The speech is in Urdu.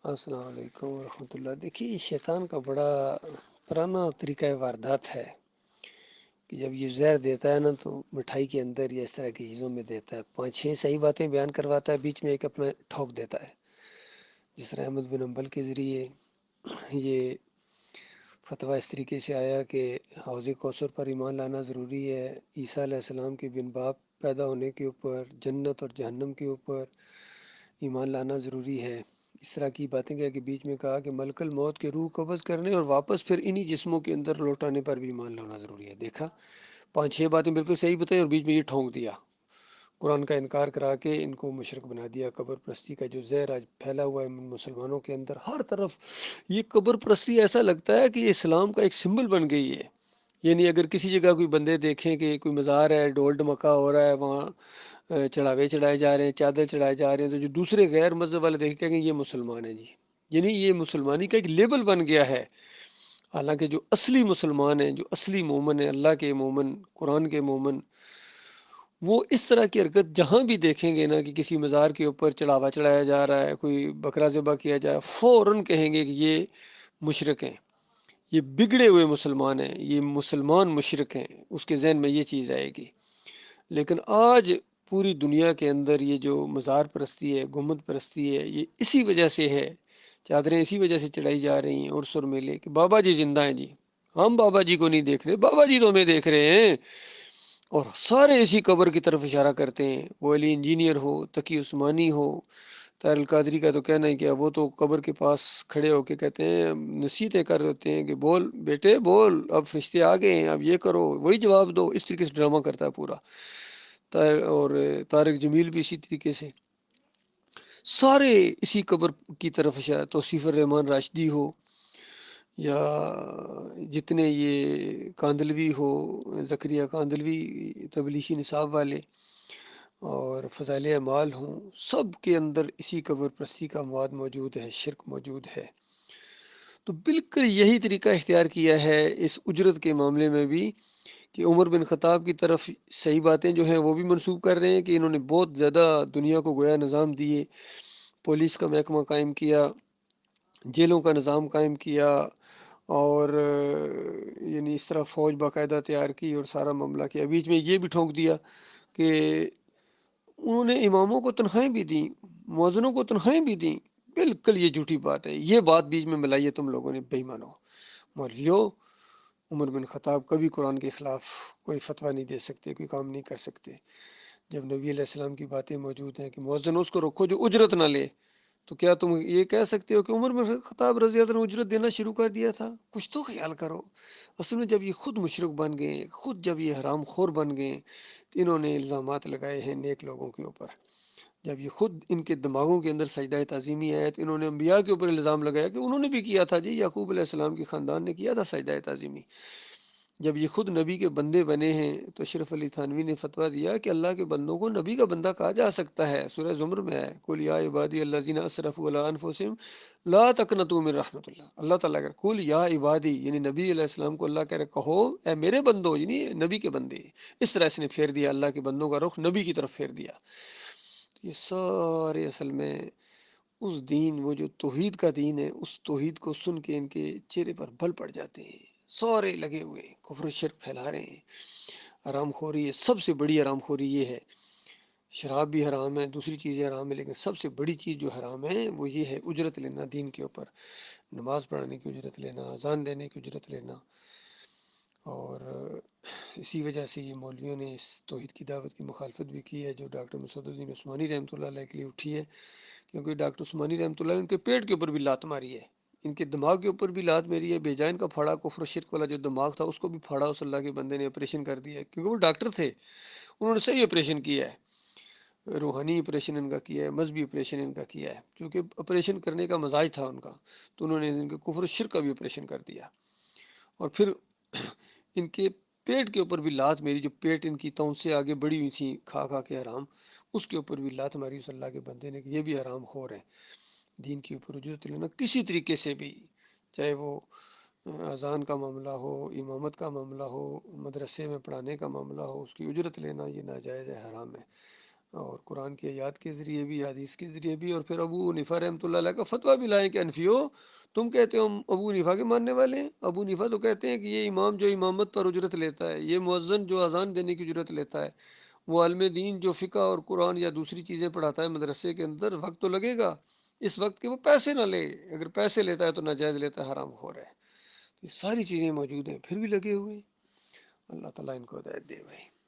السلام علیکم ورحمۃ اللہ۔ دیکھیے شیطان کا بڑا پرانا طریقہ واردات ہے کہ جب یہ زہر دیتا ہے نا تو مٹھائی کے اندر یا اس طرح کی چیزوں میں دیتا ہے، پانچ چھ صحیح باتیں بیان کرواتا ہے، بیچ میں ایک اپنا ٹھوک دیتا ہے۔ جس طرح احمد بن حنبل کے ذریعے یہ فتویٰ اس طریقے سے آیا کہ حوض کوثر پر ایمان لانا ضروری ہے، عیسیٰ علیہ السلام کے بن باپ پیدا ہونے کے اوپر، جنت اور جہنم کے اوپر ایمان لانا ضروری ہے۔ اس طرح کی باتیں کہا کہ بیچ میں کہا کہ ملک الموت کے روح قبض کرنے اور واپس پھر انہی جسموں کے اندر لوٹانے پر بھی ایمان لانا ضروری ہے۔ دیکھا پانچ چھ باتیں بالکل صحیح بتائیں اور بیچ میں یہ ٹھونک دیا، قرآن کا انکار کرا کے ان کو مشرک بنا دیا۔ قبر پرستی کا جو زہر آج پھیلا ہوا ہے مسلمانوں کے اندر ہر طرف، یہ قبر پرستی ایسا لگتا ہے کہ یہ اسلام کا ایک سمبل بن گئی ہے۔ یعنی اگر کسی جگہ کوئی بندے دیکھیں کہ کوئی مزار ہے، ڈول ڈمکا ہو رہا ہے، وہاں چڑھاوے چڑھائے جا رہے ہیں، چادر چڑھائے جا رہے ہیں، تو جو دوسرے غیر مذہب والے دیکھیں گے یہ مسلمان ہیں جی، یعنی یہ مسلمانی کا ایک لیبل بن گیا ہے۔ حالانکہ جو اصلی مسلمان ہیں، جو اصلی مومن ہیں، اللہ کے مومن، قرآن کے مومن، وہ اس طرح کی حرکت جہاں بھی دیکھیں گے نا کہ کسی مزار کے اوپر چڑھاوا چڑھایا جا رہا ہے، کوئی بکرا ذبح کیا جائے، فوراً کہیں گے کہ یہ مشرک ہیں، یہ بگڑے ہوئے مسلمان ہیں، یہ مسلمان مشرک ہیں، اس کے ذہن میں یہ چیز آئے گی۔ لیکن آج پوری دنیا کے اندر یہ جو مزار پرستی ہے، گنبد پرستی ہے، یہ اسی وجہ سے ہے، چادریں اسی وجہ سے چڑھائی جا رہی ہیں عرس اور میلے کہ بابا جی زندہ ہیں جی، ہم بابا جی کو نہیں دیکھ رہے، بابا جی تو ہمیں دیکھ رہے ہیں، اور سارے اسی قبر کی طرف اشارہ کرتے ہیں۔ وہ علی انجینئر ہو، تقی عثمانی ہو، طاہر القادری کا تو کہنا ہے کہ وہ تو قبر کے پاس کھڑے ہو کے کہتے ہیں، نصیحتیں کر رہے ہوتے ہیں کہ بول بیٹے بول، اب فرشتے آ گئے ہیں، اب یہ کرو، وہی جواب دو، اس طریقے سے ڈرامہ کرتا ہے پورا۔ اور طارق جمیل بھی اسی طریقے سے، سارے اسی قبر کی طرف اشارہ، توصیف الرحمان راشدی ہو یا جتنے یہ کاندلوی ہو، زکریا کاندلوی تبلیغی نصاب والے، اور فضائل اعمال ہوں، سب کے اندر اسی قبر پرستی کا مواد موجود ہے، شرک موجود ہے۔ تو بالکل یہی طریقہ اختیار کیا ہے اس اجرت کے معاملے میں بھی کہ عمر بن خطاب کی طرف صحیح باتیں جو ہیں وہ بھی منسوب کر رہے ہیں کہ انہوں نے بہت زیادہ دنیا کو گویا نظام دیے، پولیس کا محکمہ قائم کیا، جیلوں کا نظام قائم کیا، اور یعنی اس طرح فوج باقاعدہ تیار کی اور سارا معاملہ کیا۔ بیچ میں یہ بھی ٹھونک دیا کہ انہوں نے اماموں کو تنخواہیں بھی دیں، مؤذنوں کو تنخواہیں بھی دیں۔ بالکل یہ جھوٹی بات ہے، یہ بات بیچ میں ملائی ہے تم لوگوں نے، بے ایمانو مولویو۔ عمر بن خطاب کبھی قرآن کے خلاف کوئی فتویٰ نہیں دے سکتے، کوئی کام نہیں کر سکتے۔ جب نبی علیہ السلام کی باتیں موجود ہیں کہ مؤذن اس کو رکھو جو اجرت نہ لے، تو کیا تم یہ کہہ سکتے ہو کہ عمر بن خطاب رضی اللہ عنہ اجرت دینا شروع کر دیا تھا؟ کچھ تو خیال کرو۔ اصل میں جب یہ خود مشرک بن گئے، خود جب یہ حرام خور بن گئے، تو انہوں نے الزامات لگائے ہیں نیک لوگوں کے اوپر۔ جب یہ خود ان کے دماغوں کے اندر سجدہ تعظیمی آیا تو انہوں نے انبیاء کے اوپر الزام لگایا کہ انہوں نے بھی کیا تھا جی، یعقوب علیہ السلام کے خاندان نے کیا تھا سجدہ تعظیمی۔ جب یہ خود نبی کے بندے بنے ہیں تو اشرف علی تھانوی نے فتویٰ دیا کہ اللہ کے بندوں کو نبی کا بندہ کہا جا سکتا ہے، سورہ زمر میں ہے، قل یا عبادی الذین اسرفوا علی انفسہم لا تقنطوا من رحمت اللہ۔ اللہ تعالیٰ کہ قل یا عبادی، یعنی نبی علیہ السلام کو اللہ کہہ رہے کہو اے میرے بندو، یعنی نبی کے بندے۔ اس طرح اس نے پھیر دیا اللہ کے بندوں کا رخ نبی کی طرف پھیر دیا۔ یہ سارے اصل میں اس دین، وہ جو توحید کا دین ہے، اس توحید کو سن کے ان کے چہرے پر بل پڑ جاتے ہیں، سارے لگے ہوئے ہیں، کفر و شرک پھیلا رہے ہیں۔ حرام خوری ہے، سب سے بڑی حرام خوری یہ ہے۔ شراب بھی حرام ہے، دوسری چیزیں حرام ہے، لیکن سب سے بڑی چیز جو حرام ہے وہ یہ ہے اجرت لینا دین کے اوپر، نماز پڑھنے کی اجرت لینا، اذان دینے کی اجرت لینا۔ اور اسی وجہ سے یہ مولویوں نے اس توحید کی دعوت کی مخالفت بھی کی ہے جو ڈاکٹر مسعود الدین عثمانی رحمۃ اللہ علیہ کے لیے اٹھی ہے، کیونکہ ڈاکٹر عثمانی رحمۃ اللہ علیہ ان کے پیٹ کے اوپر بھی لات ماری ہے، ان کے دماغ کے اوپر بھی لات میری ہے، بے جان کا پھاڑا، کفر و شرک والا جو دماغ تھا اس کو بھی پھاڑا اس اللہ کے بندے نے، آپریشن کر دیا ہے، کیونکہ وہ ڈاکٹر تھے، انہوں نے صحیح آپریشن کیا ہے، روحانی آپریشن ان کا کیا ہے، مذہبی آپریشن ان کا کیا ہے، کیونکہ آپریشن کرنے کا مزاج تھا ان کا، تو انہوں نے ان کے کفر و شرک کا بھی آپریشن کر دیا۔ اور پھر ان کے پیٹ کے اوپر بھی لات میری، جو پیٹ ان کی تون سے آگے بڑی ہوئی تھی کھا کھا کے حرام، اس کے اوپر بھی لات ماری اس اللہ کے بندے نے کہ یہ بھی حرام خور ہے۔ دین کے اوپر اجرت لینا کسی طریقے سے بھی، چاہے وہ اذان کا معاملہ ہو، امامت کا معاملہ ہو، مدرسے میں پڑھانے کا معاملہ ہو، اس کی اجرت لینا یہ ناجائز ہے، حرام ہے۔ اور قرآن کی آیات کے ذریعے بھی، حدیث کے ذریعے بھی، اور پھر ابو حنیفہ رحمۃ اللہ علیہ کا فتویٰ بھی لائیں کہ حنفیو تم کہتے ہو ہم ابو حنیفہ کے ماننے والے ہیں؟ ابو حنیفہ تو کہتے ہیں کہ یہ امام جو امامت پر اجرت لیتا ہے، یہ مؤذن جو اذان دینے کی اجرت لیتا ہے، وہ عالم دین جو فقہ اور قرآن یا دوسری چیزیں پڑھاتا ہے مدرسے کے اندر، وقت تو لگے گا اس وقت کہ وہ پیسے نہ لے، اگر پیسے لیتا ہے تو ناجائز لیتا ہے، حرام خور ہے۔ یہ ساری چیزیں موجود ہیں پھر بھی لگے ہوئے ہیں۔ اللہ تعالیٰ ان کو ہدایت دے بھائی۔